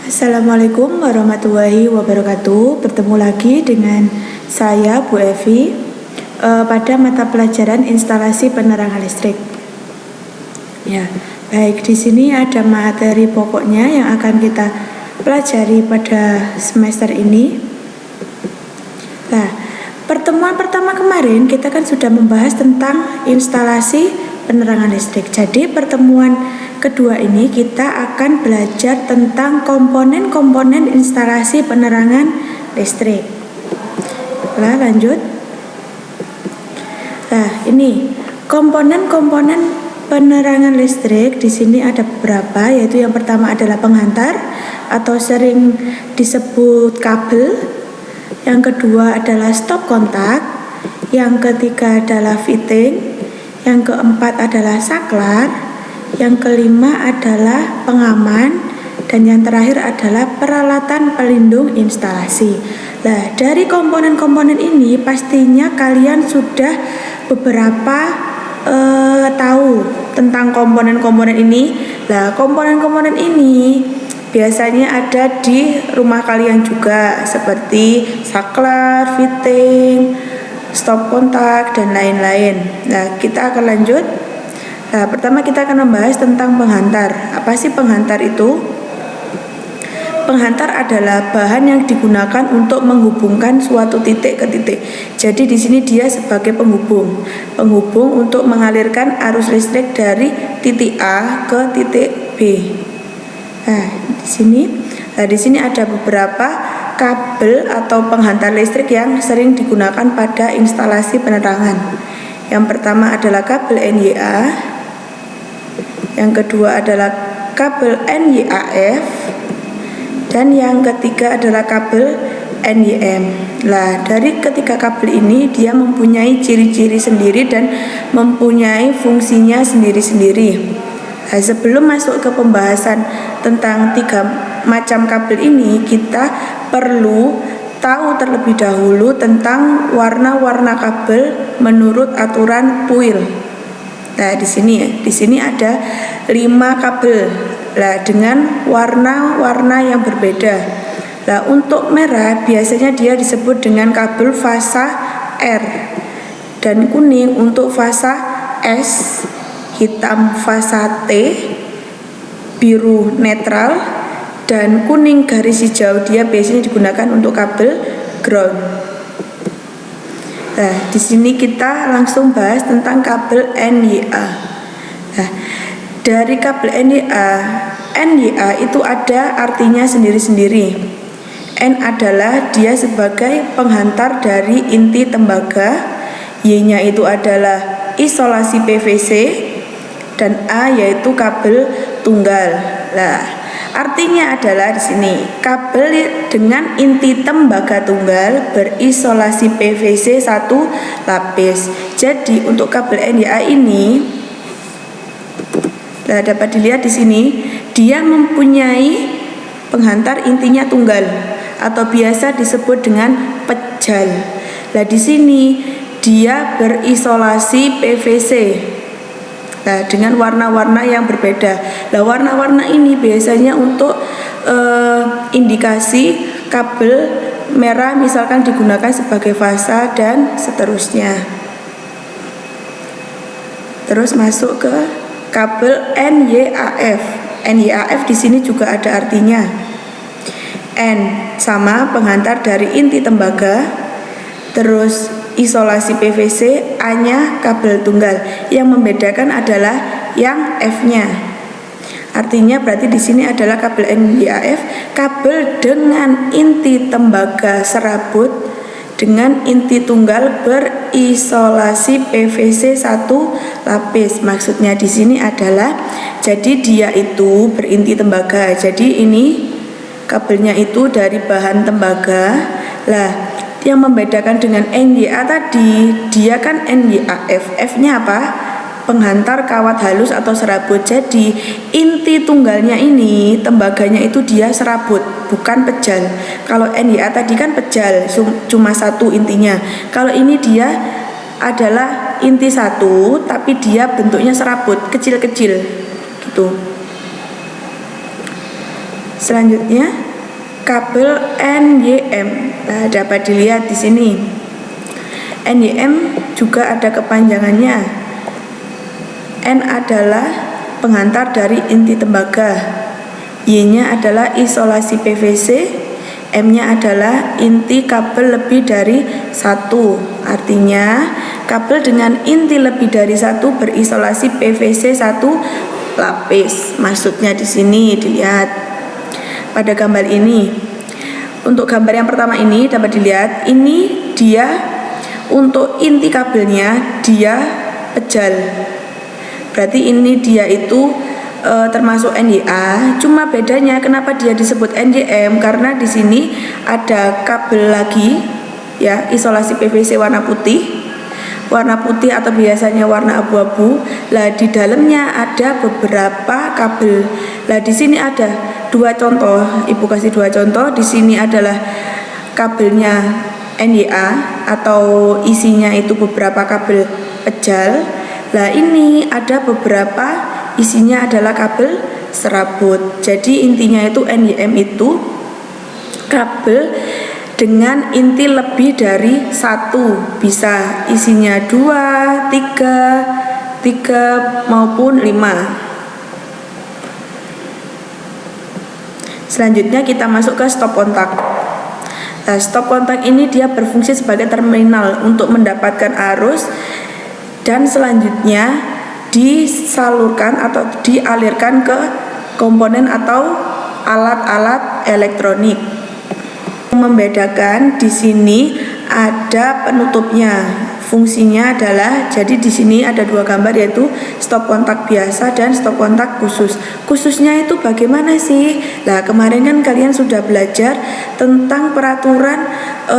Assalamualaikum warahmatullahi wabarakatuh. Bertemu lagi dengan saya Bu Evi pada mata pelajaran instalasi penerangan listrik. Ya, baik, di sini ada materi pokoknya yang akan kita pelajari pada semester ini. Nah, pertemuan pertama kemarin kita kan sudah membahas tentang instalasi penerangan listrik. Jadi pertemuan kedua ini kita akan belajar tentang komponen-komponen instalasi penerangan listrik. Nah, lanjut. Nah, ini komponen-komponen penerangan listrik di sini ada beberapa, yaitu yang pertama adalah penghantar atau sering disebut kabel. Yang kedua adalah stop kontak. Yang ketiga adalah fitting. Yang keempat adalah saklar. Yang kelima adalah pengaman, dan yang terakhir adalah peralatan pelindung instalasi. Nah, dari komponen-komponen ini pastinya kalian sudah beberapa tahu tentang komponen-komponen ini. Nah, komponen-komponen ini biasanya ada di rumah kalian juga, seperti saklar, fitting, stop kontak, dan lain-lain. Nah, kita akan lanjut. Nah, pertama kita akan membahas tentang penghantar. Apa sih penghantar itu? Penghantar adalah bahan yang digunakan untuk menghubungkan suatu titik ke titik. Jadi di sini dia sebagai penghubung untuk mengalirkan arus listrik dari titik A ke titik B. Nah, di sini ada beberapa kabel atau penghantar listrik yang sering digunakan pada instalasi penerangan. Yang pertama adalah kabel NYA. Yang kedua adalah kabel NYAF, dan yang ketiga adalah kabel NYM. Nah, dari ketiga kabel ini dia mempunyai ciri-ciri sendiri dan mempunyai fungsinya sendiri-sendiri. Nah, sebelum masuk ke pembahasan tentang tiga macam kabel ini, kita perlu tahu terlebih dahulu tentang warna-warna kabel menurut aturan PUIL. Nah, di sini ada 5 kabel. Nah, dengan warna-warna yang berbeda. Nah, untuk merah biasanya dia disebut dengan kabel fasa R, dan kuning untuk fasa S, hitam fasa T, biru netral, dan kuning garis hijau dia biasanya digunakan untuk kabel ground. Nah, di sini kita langsung bahas tentang kabel NYA. Nah, dari kabel NYA itu ada artinya sendiri-sendiri. N adalah dia sebagai penghantar dari inti tembaga, Y-nya itu adalah isolasi PVC, dan A yaitu kabel tunggal. Nah, artinya adalah di sini kabel dengan inti tembaga tunggal berisolasi PVC 1 lapis. Jadi untuk kabel NYA ini, nah, dapat dilihat di sini dia mempunyai penghantar intinya tunggal atau biasa disebut dengan pejal. Nah, di sini dia berisolasi PVC. Nah, dengan warna-warna yang berbeda. Nah, warna-warna ini biasanya untuk indikasi kabel merah misalkan digunakan sebagai fasa dan seterusnya. Terus masuk ke kabel NYAF. NYAF di sini juga ada artinya. N sama penghantar dari inti tembaga, terus isolasi PVC, A-nya kabel tunggal. Yang membedakan adalah yang F-nya. Artinya berarti di sini adalah kabel NYAF, kabel dengan inti tembaga serabut dengan inti tunggal berisolasi PVC 1 lapis. Maksudnya di sini adalah jadi dia itu berinti tembaga. Jadi ini kabelnya itu dari bahan tembaga. Lah, yang membedakan dengan NYA tadi, dia kan NYAF, F-nya apa? Penghantar kawat halus atau serabut. Jadi inti tunggalnya ini, tembaganya itu dia serabut, bukan pejal. Kalau NYA tadi kan pejal, cuma satu intinya. Kalau ini dia adalah inti satu, tapi dia bentuknya serabut, kecil-kecil gitu. Selanjutnya kabel NYM. Nah, dapat dilihat di sini. NYM juga ada kepanjangannya. N adalah pengantar dari inti tembaga. Y-nya adalah isolasi PVC. M-nya adalah inti kabel lebih dari satu. Artinya kabel dengan inti lebih dari satu berisolasi PVC satu lapis. Maksudnya di sini dilihat pada gambar ini. Untuk gambar yang pertama ini dapat dilihat, ini dia untuk inti kabelnya dia pejal. Berarti ini dia itu termasuk NYA. Cuma bedanya kenapa dia disebut NYM, karena di sini ada kabel lagi ya, isolasi PVC warna putih atau biasanya warna abu-abu. Lah di dalamnya ada beberapa kabel. Lah di sini ada dua contoh, Ibu kasih dua contoh. Di sini adalah kabelnya NYA atau isinya itu beberapa kabel pejal. Lah ini ada beberapa isinya adalah kabel serabut. Jadi intinya itu NYM itu kabel dengan inti lebih dari satu, bisa isinya 2, 3 maupun 5. Selanjutnya kita masuk ke stop kontak. Nah, stop kontak ini dia berfungsi sebagai terminal untuk mendapatkan arus dan selanjutnya disalurkan atau dialirkan ke komponen atau alat-alat elektronik. Membedakan di sini ada penutupnya. Fungsinya adalah, jadi di sini ada dua gambar, yaitu stop kontak biasa dan stop kontak khusus. Khususnya itu bagaimana sih? Nah, kemarin kan kalian sudah belajar tentang peraturan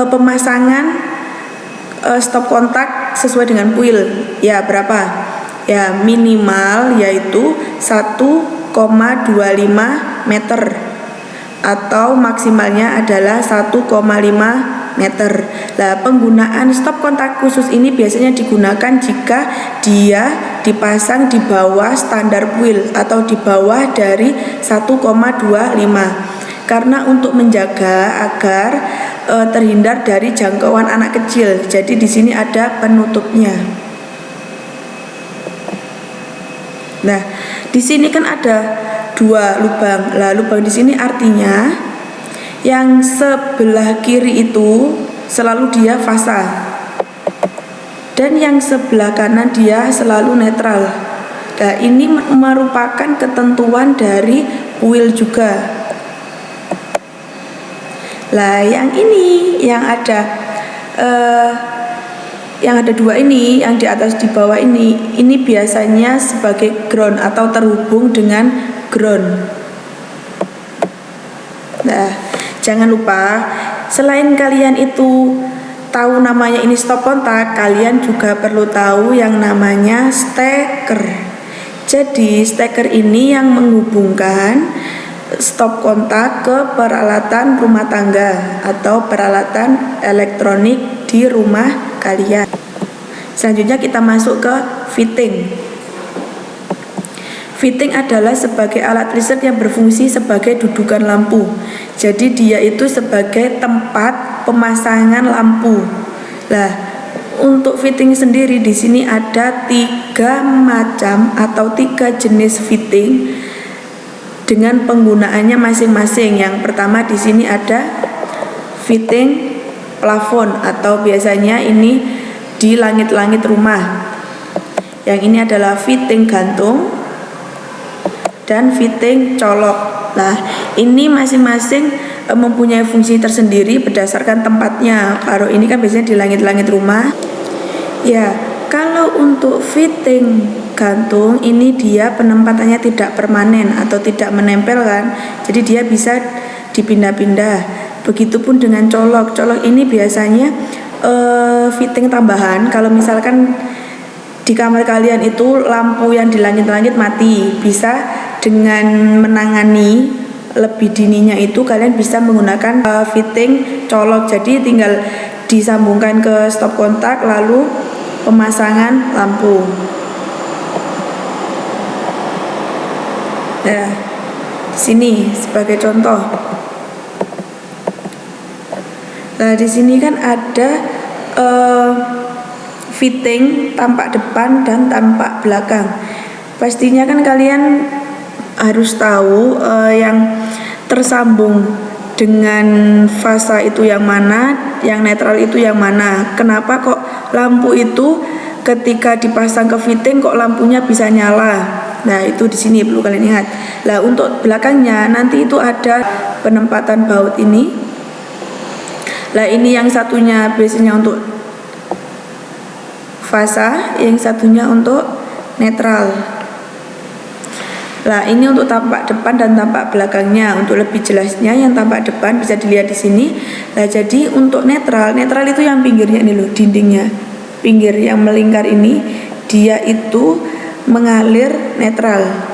pemasangan stop kontak sesuai dengan kuil. Ya, berapa? Ya, minimal yaitu 1,25 meter. Atau maksimalnya adalah 1,5 meter. Nah, penggunaan stop kontak khusus ini biasanya digunakan jika dia dipasang di bawah standar kuil atau di bawah dari 1,25. Karena untuk menjaga agar terhindar dari jangkauan anak kecil. Jadi di sini ada penutupnya. Nah, di sini kan ada dua lubang. Lah, lubang di sini artinya yang sebelah kiri itu selalu dia fasa dan yang sebelah kanan dia selalu netral. Nah, ini merupakan ketentuan dari kuil juga. Lah, yang ini yang ada dua ini, yang di atas di bawah ini biasanya sebagai ground atau terhubung dengan ground. Nah, jangan lupa selain kalian itu tahu namanya ini stop kontak, kalian juga perlu tahu yang namanya steker. Jadi steker ini yang menghubungkan stop kontak ke peralatan rumah tangga atau peralatan elektronik di rumah kalian. Selanjutnya kita masuk ke fitting. Fitting adalah sebagai alat listrik yang berfungsi sebagai dudukan lampu. Jadi dia itu sebagai tempat pemasangan lampu. Nah, untuk fitting sendiri di sini ada 3 macam atau 3 jenis fitting dengan penggunaannya masing-masing. Yang pertama di sini ada fitting plafon atau biasanya ini di langit-langit rumah. Yang ini adalah fitting gantung dan fitting colok. Nah, ini masing-masing mempunyai fungsi tersendiri berdasarkan tempatnya. Kalau ini kan biasanya di langit-langit rumah. Ya, kalau untuk fitting gantung ini dia penempatannya tidak permanen atau tidak menempel kan. Jadi dia bisa dipindah-pindah. Begitupun dengan colok. Colok ini biasanya fitting tambahan. Kalau misalkan di kamar kalian itu lampu yang di langit-langit mati, bisa dengan menangani lebih dininya itu kalian bisa menggunakan fitting colok. Jadi tinggal disambungkan ke stop kontak lalu pemasangan lampu. Nah, sini sebagai contoh. Nah, di sini kan ada fitting tampak depan dan tampak belakang. Pastinya kan kalian harus tahu yang tersambung dengan fasa itu yang mana, yang netral itu yang mana. Kenapa kok lampu itu ketika dipasang ke fitting kok lampunya bisa nyala? Nah, itu di sini perlu kalian ingat. Nah, untuk belakangnya nanti itu ada penempatan baut ini. Nah, ini yang satunya biasanya untuk fasa, yang satunya untuk netral. Nah, ini untuk tampak depan dan tampak belakangnya. Untuk lebih jelasnya, yang tampak depan bisa dilihat di sini. Nah, jadi untuk netral itu yang pinggirnya ini loh, dindingnya. Pinggir yang melingkar ini, dia itu mengalir netral.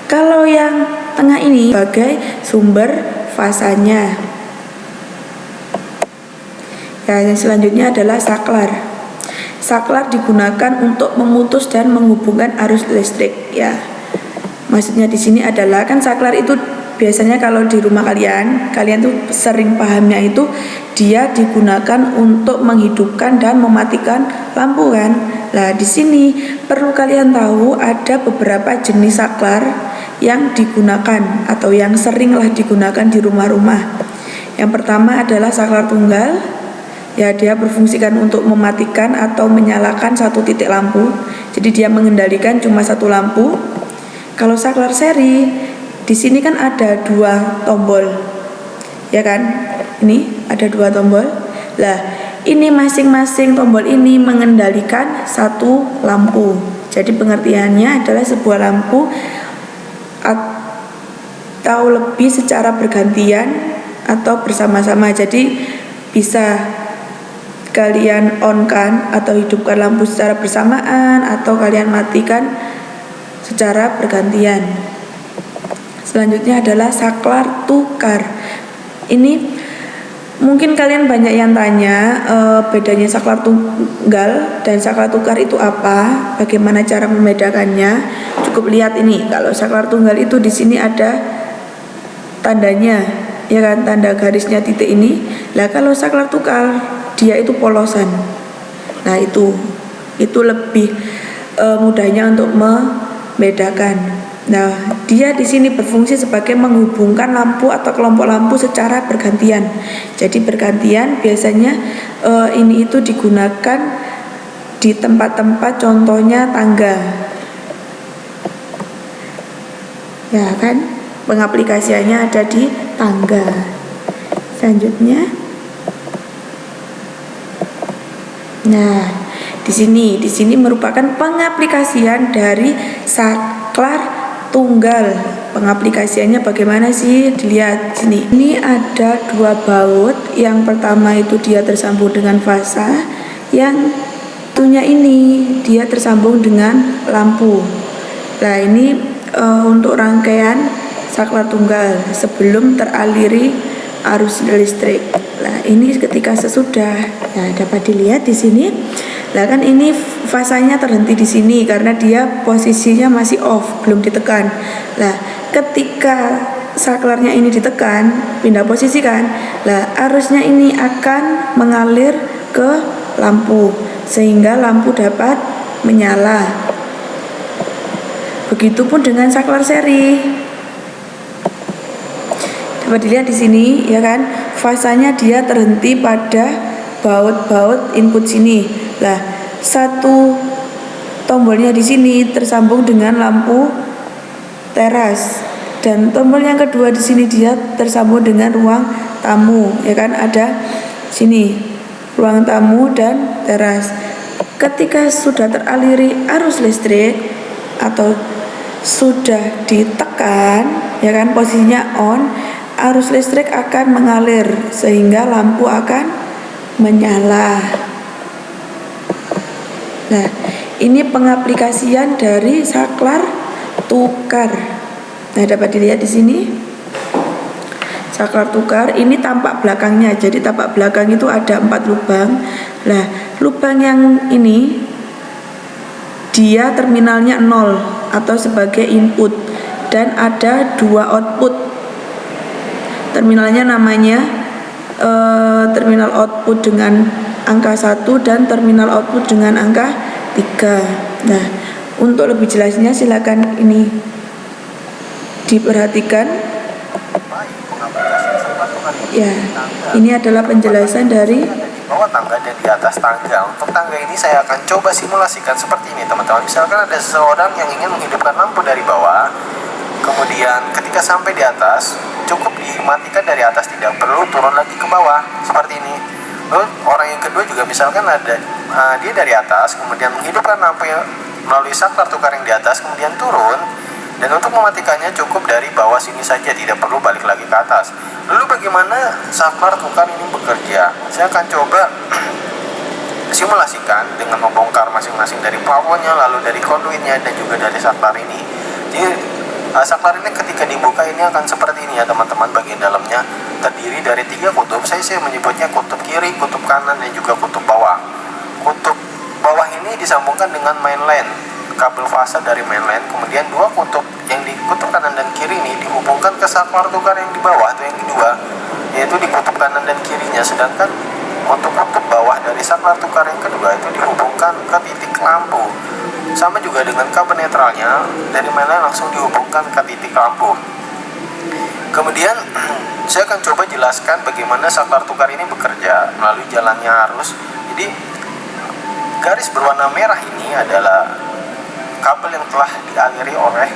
Kalau yang tengah ini sebagai sumber fasanya. Ya, yang selanjutnya adalah saklar. Saklar digunakan untuk memutus dan menghubungkan arus listrik, ya. Maksudnya di sini adalah kan saklar itu biasanya kalau di rumah kalian tuh sering pahamnya itu dia digunakan untuk menghidupkan dan mematikan lampu kan. Nah, di sini perlu kalian tahu ada beberapa jenis saklar yang digunakan atau yang seringlah digunakan di rumah-rumah. Yang pertama adalah saklar tunggal. Ya, dia berfungsikan untuk mematikan atau menyalakan satu titik lampu. Jadi dia mengendalikan cuma satu lampu. Kalau saklar seri, di sini kan ada 2 tombol, ya kan? Ini ada 2 tombol. Lah, ini masing-masing tombol ini mengendalikan satu lampu. Jadi pengertiannya adalah sebuah lampu atau lebih secara bergantian atau bersama-sama. Jadi bisa kalian on-kan atau hidupkan lampu secara bersamaan atau kalian matikan secara bergantian. Selanjutnya adalah saklar tukar. Ini mungkin kalian banyak yang tanya bedanya saklar tunggal dan saklar tukar itu apa, bagaimana cara membedakannya. Cukup lihat ini, kalau saklar tunggal itu di sini ada tandanya, ya kan, tanda garisnya titik ini. Lah kalau saklar tukar dia itu polosan. Nah, itu lebih mudahnya untuk bedakan. Nah, dia di sini berfungsi sebagai menghubungkan lampu atau kelompok lampu secara bergantian. Jadi bergantian biasanya ini itu digunakan di tempat-tempat contohnya tangga. Ya kan? Pengaplikasiannya ada di tangga. Selanjutnya. Nah, di sini merupakan pengaplikasian dari saklar tunggal. Pengaplikasiannya bagaimana sih? Dilihat sini. Ini ada 2 baut. Yang pertama itu dia tersambung dengan fasa. Yang satunya ini dia tersambung dengan lampu. Nah, ini untuk rangkaian saklar tunggal sebelum teraliri arus listrik. Nah, ini ketika sesudah, ya dapat dilihat di sini. Nah, kan ini fasanya terhenti di sini karena dia posisinya masih off, belum ditekan. Nah, ketika saklarnya ini ditekan, pindah posisi kan. Nah, arusnya ini akan mengalir ke lampu sehingga lampu dapat menyala. Begitupun dengan saklar seri. Dapat dilihat di sini, ya kan, fasanya dia terhenti pada baut-baut input sini. Lah, satu tombolnya di sini tersambung dengan lampu teras dan tombol yang kedua di sini dia tersambung dengan ruang tamu, ya kan, ada sini ruang tamu dan teras. Ketika sudah teraliri arus listrik atau sudah ditekan, ya kan, posisinya on, arus listrik akan mengalir sehingga lampu akan menyala. Nah, ini pengaplikasian dari saklar tukar. Nah, dapat dilihat di sini. Saklar tukar ini tampak belakangnya. Jadi tampak belakang itu ada 4 lubang. Nah, lubang yang ini dia terminalnya 0 atau sebagai input dan ada 2 output. Terminalnya namanya terminal output dengan angka 1 dan terminal output dengan angka 3. Nah, untuk lebih jelasnya silakan ini diperhatikan. Ya, ini adalah penjelasan dari bawah tangga dan di atas tangga. Untuk tangga ini saya akan coba simulasikan seperti ini teman-teman. Misalkan ada seseorang yang ingin menghidupkan lampu dari bawah, kemudian ketika sampai di atas cukup dimatikan dari atas, tidak perlu turun lagi ke bawah seperti ini. Lalu orang yang kedua juga misalkan ada dia dari atas kemudian menghidupkan lampu melalui saklar tukar yang di atas, kemudian turun, dan untuk mematikannya cukup dari bawah sini saja, tidak perlu balik lagi ke atas. Lalu bagaimana saklar tukar ini bekerja? Saya akan coba simulasikan dengan membongkar masing-masing dari plafonnya, lalu dari konduitnya, dan juga dari saklar ini. Jadi saklar ini ketika dibuka ini akan seperti ini ya teman-teman. Bagian dalamnya terdiri dari 3 kutub. Saya menyebutnya kutub kiri, kutub kanan, dan juga kutub bawah. Kutub bawah ini disambungkan dengan mainline, kabel fase dari mainline. Kemudian 2 kutub yang di kutub kanan dan kiri ini dihubungkan ke saklar tukar yang di bawah atau yang kedua, yaitu di kutub kanan dan kirinya. Sedangkan untuk kutub bawah dari saklar tukar yang kedua itu dihubungkan ke titik lampu. Sama juga dengan kabel netralnya, dari mainline langsung dihubungkan ke titik lampu. Kemudian saya akan coba jelaskan bagaimana saklar tukar ini bekerja melalui jalannya arus. Jadi garis berwarna merah ini adalah kabel yang telah dialiri oleh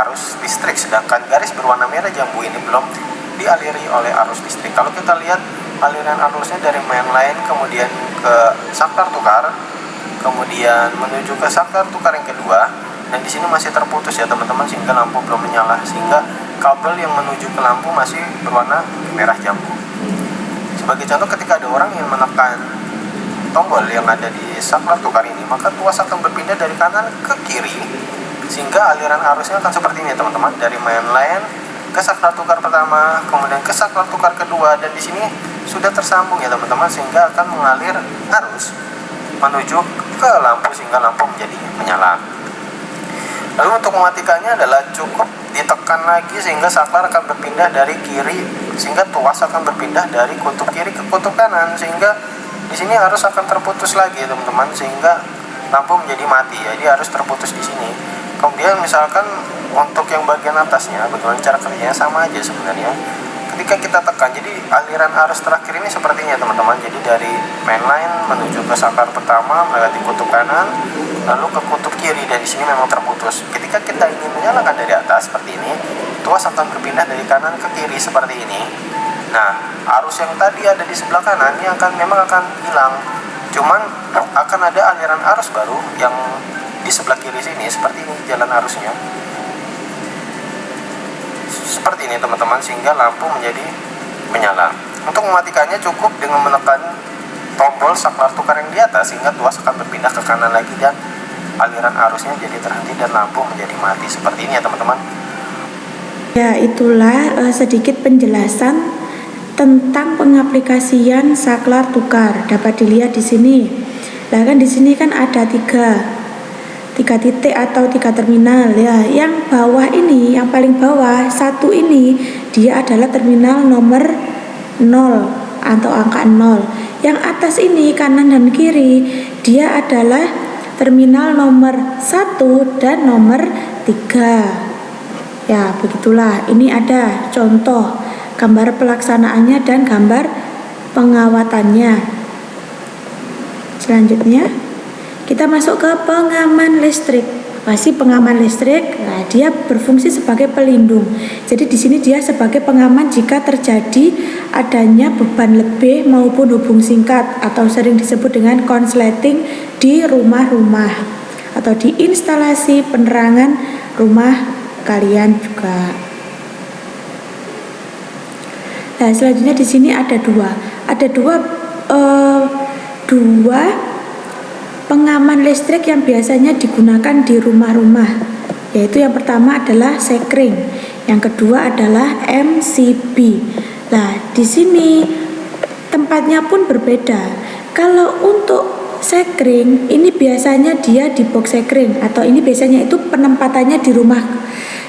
arus listrik, sedangkan garis berwarna merah jambu ini belum dialiri oleh arus listrik. Kalau kita lihat aliran arusnya dari mainline kemudian ke saklar tukar, kemudian menuju ke saklar tukar yang kedua, dan di sini masih terputus ya teman-teman, sehingga lampu belum menyala, sehingga kabel yang menuju ke lampu masih berwarna merah jambu. Sebagai contoh, ketika ada orang yang menekan tombol yang ada di saklar tukar ini, maka tuas akan berpindah dari kanan ke kiri, sehingga aliran arusnya akan seperti ini teman-teman, dari mainline ke saklar tukar pertama, kemudian ke saklar tukar kedua, dan di sini sudah tersambung ya teman-teman, sehingga akan mengalir arus menuju ke lampu sehingga lampu menjadi menyala. Lalu untuk mematikannya adalah cukup ditekan lagi sehingga saklar akan berpindah dari kiri, sehingga tuas akan berpindah dari kutub kiri ke kutub kanan, sehingga di sini arus akan terputus lagi teman-teman, sehingga lampu menjadi mati. Jadi arus terputus di sini. Kemudian misalkan untuk yang bagian atasnya, bagaimana cara kerjanya, sama aja sebenarnya. Ketika kita tekan, jadi aliran arus terakhir ini sepertinya teman-teman. Jadi dari mainline menuju ke saklar pertama melewati kutub kanan, lalu ke kutub kiri, dan di sini memang terputus. Ketika kita ingin menyalakan dari atas seperti ini, tuas akan berpindah dari kanan ke kiri seperti ini. Nah, arus yang tadi ada di sebelah kanan ini memang akan hilang. Cuman akan ada aliran arus baru yang di sebelah kiri sini, seperti ini jalan arusnya. Seperti ini teman-teman, sehingga lampu menjadi menyala. Untuk mematikannya cukup dengan menekan tombol saklar tukar yang di atas, sehingga tuas akan berpindah ke kanan lagi dan aliran arusnya jadi terhenti dan lampu menjadi mati. Seperti ini ya teman-teman. Ya, itulah sedikit penjelasan tentang pengaplikasian saklar tukar. Dapat dilihat di sini. Nah, kan di sini kan ada tiga titik atau 3 terminal ya. Yang bawah ini, yang paling bawah satu ini, dia adalah terminal nomor 0 atau angka 0. Yang atas ini kanan dan kiri, dia adalah terminal nomor 1 dan nomor 3. Ya, begitulah. Ini ada contoh gambar pelaksanaannya dan gambar pengawatannya. Selanjutnya kita masuk ke pengaman listrik. Masih pengaman listrik. Nah, dia berfungsi sebagai pelindung. Jadi di sini dia sebagai pengaman jika terjadi adanya beban lebih maupun hubung singkat atau sering disebut dengan konsleting di rumah-rumah atau di instalasi penerangan rumah kalian juga. Nah, selanjutnya di sini ada dua pengaman listrik yang biasanya digunakan di rumah-rumah, yaitu yang pertama adalah sekring, yang kedua adalah MCB. Nah, di sini tempatnya pun berbeda. Kalau untuk sekring ini biasanya dia di box sekring, atau ini biasanya itu penempatannya di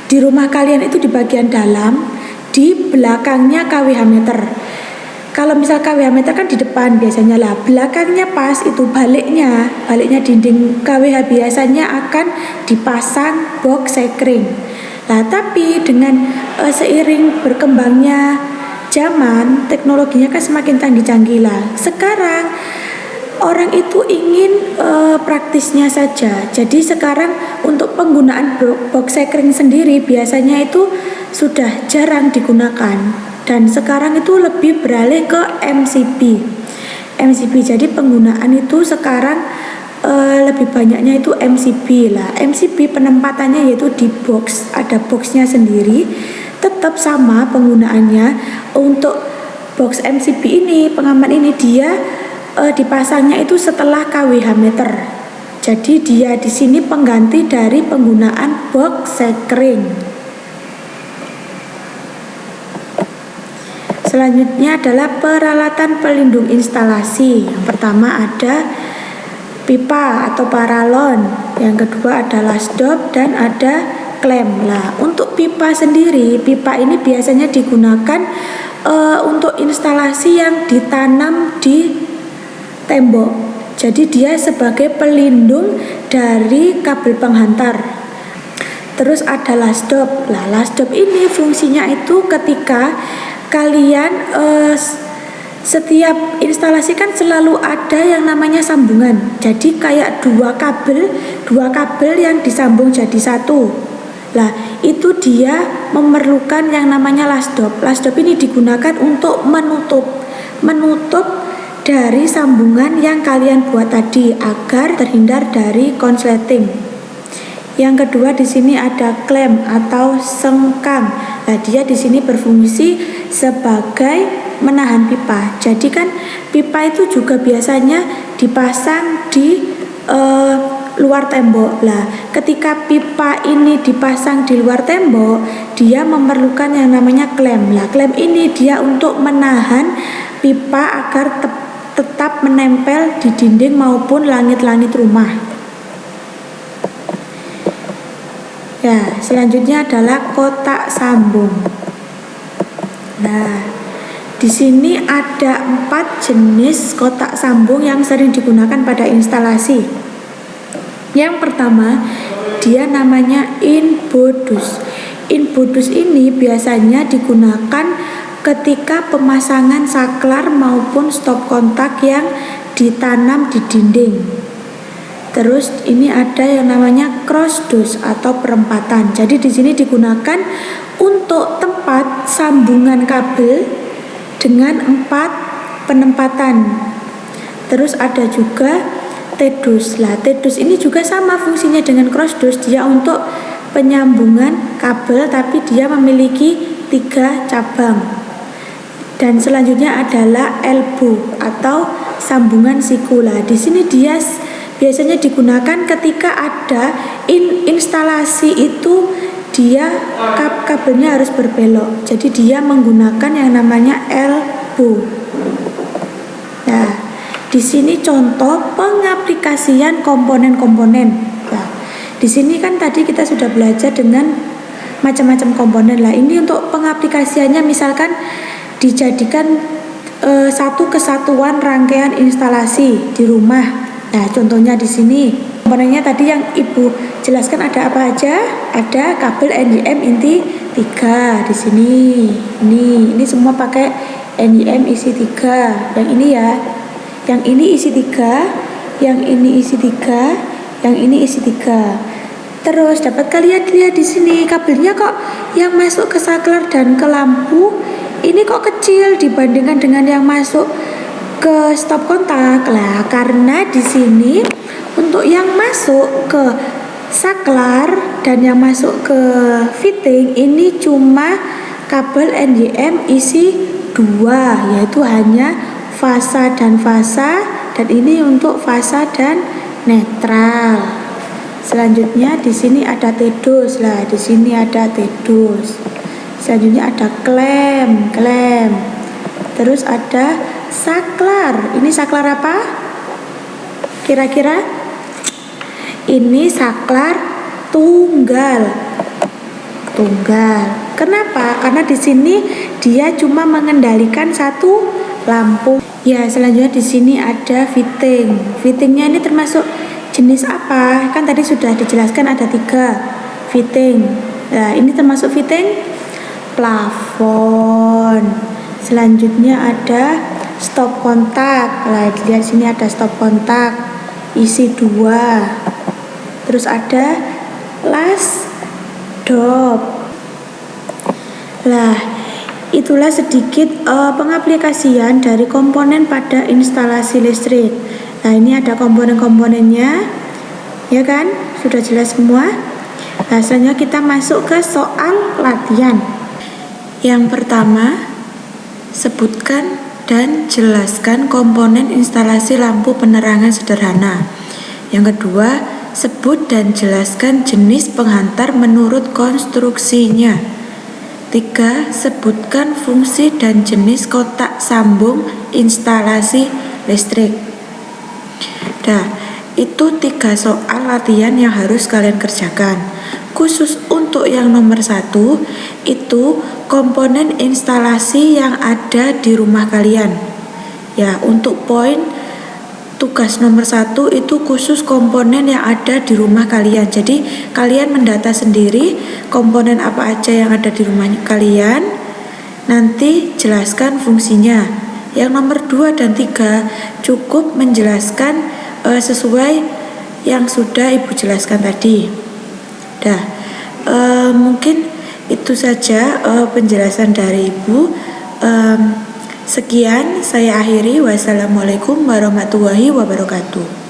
di rumah kalian itu di bagian dalam, di belakangnya KWH meter. Kalau misal KWH meter kan di depan biasanya lah, belakangnya pas itu baliknya dinding KWH biasanya akan dipasang box sekring. Nah, tapi dengan seiring berkembangnya zaman, teknologinya kan semakin canggih-canggih lah. Sekarang orang itu ingin praktisnya saja. Jadi sekarang untuk penggunaan box sekring sendiri biasanya itu sudah jarang digunakan. Dan sekarang itu lebih beralih ke MCB. Jadi penggunaan itu sekarang lebih banyaknya itu MCB lah. MCB penempatannya yaitu di box, ada boxnya sendiri. Tetap sama penggunaannya. Untuk box MCB ini, pengaman ini dia dipasangnya itu setelah KWH meter. Jadi dia di sini pengganti dari penggunaan box sekring. Selanjutnya adalah peralatan pelindung instalasi. Yang pertama ada pipa atau paralon, yang kedua ada lasdop dan ada klem. Lah, untuk pipa sendiri, pipa ini biasanya digunakan untuk instalasi yang ditanam di tembok. Jadi dia sebagai pelindung dari kabel penghantar. Terus ada lasdop. Lah, lasdop ini fungsinya itu ketika kalian setiap instalasi kan selalu ada yang namanya sambungan. Jadi kayak dua kabel yang disambung jadi satu. Lah, itu dia memerlukan yang namanya lasdop. Lasdop ini digunakan untuk menutup dari sambungan yang kalian buat tadi agar terhindar dari konsleting. Yang kedua di sini ada klem atau sengkang. Nah, dia di sini berfungsi sebagai menahan pipa. Jadi kan pipa itu juga biasanya dipasang di luar tembok. Lah, ketika pipa ini dipasang di luar tembok, dia memerlukan yang namanya klem. Lah, klem ini dia untuk menahan pipa agar tetap menempel di dinding maupun langit-langit rumah. Ya, selanjutnya adalah kotak sambung. Nah, di sini ada 4 jenis kotak sambung yang sering digunakan pada instalasi. Yang pertama, dia namanya inbodus. Inbodus ini biasanya digunakan ketika pemasangan saklar maupun stop kontak yang ditanam di dinding. Terus ini ada yang namanya crossdose atau perempatan. Jadi di sini digunakan untuk tempat sambungan kabel dengan 4 penempatan. Terus ada juga T-dus. Lah, T-dus ini juga sama fungsinya dengan crossdose. Dia untuk penyambungan kabel tapi dia memiliki 3 cabang. Dan selanjutnya adalah elbow atau sambungan siku. Lah, di sini dia biasanya digunakan ketika ada instalasi itu dia kabelnya harus berbelok. Jadi dia menggunakan yang namanya elbow. Nah, di sini contoh pengaplikasian komponen-komponen. Nah, di sini kan tadi kita sudah belajar dengan macam-macam komponen. Lah, ini untuk pengaplikasiannya misalkan dijadikan satu kesatuan rangkaian instalasi di rumah. Nah, contohnya di sini komponennya tadi yang Ibu jelaskan ada apa aja? Ada kabel NIM inti 3 di sini. Ini semua pakai NIM isi 3. Yang ini ya. Yang ini isi 3, yang ini isi 3, yang ini isi 3. Terus dapat kalian lihat di sini kabelnya kok yang masuk ke saklar dan ke lampu ini kok kecil dibandingkan dengan yang masuk ke stop kontak. Lah, karena di sini untuk yang masuk ke saklar dan yang masuk ke fitting ini cuma kabel NIM isi 2, yaitu hanya fasa dan fasa, dan ini untuk fasa dan netral. Selanjutnya di sini ada T-dus. Lah, di sini ada T-dus. Selanjutnya ada klem. Terus ada saklar. Ini saklar apa? Kira-kira? Ini saklar tunggal. tunggal. Kenapa? Karena di sini dia cuma mengendalikan satu lampu. Ya, selanjutnya di sini ada fitting. Fittingnya ini termasuk jenis apa? Kan tadi sudah dijelaskan ada 3 fitting. Nah, ini termasuk fitting plafon. Selanjutnya ada stop kontak. Nah, lihat sini ada stop kontak isi 2. Terus ada last stop. Lah, itulah sedikit pengaplikasian dari komponen pada instalasi listrik. Nah, ini ada komponen-komponennya, ya kan? Sudah jelas semua. Nah, selanjutnya kita masuk ke soal latihan. Yang pertama, sebutkan dan jelaskan komponen instalasi lampu penerangan sederhana. Yang kedua, sebut dan jelaskan jenis penghantar menurut konstruksinya. 3. Sebutkan fungsi dan jenis kotak sambung instalasi listrik. Nah, itu 3 soal latihan yang harus kalian kerjakan. Khusus untuk yang nomor 1, itu komponen instalasi yang ada di rumah kalian. Ya, untuk poin tugas nomor 1 itu khusus komponen yang ada di rumah kalian. Jadi kalian mendata sendiri komponen apa aja yang ada di rumah kalian. Nanti jelaskan fungsinya. Yang nomor 2 dan 3 cukup menjelaskan sesuai yang sudah Ibu jelaskan tadi. Dah, mungkin itu saja penjelasan dari Ibu. Sekian saya akhiri. Wassalamualaikum warahmatullahi wabarakatuh.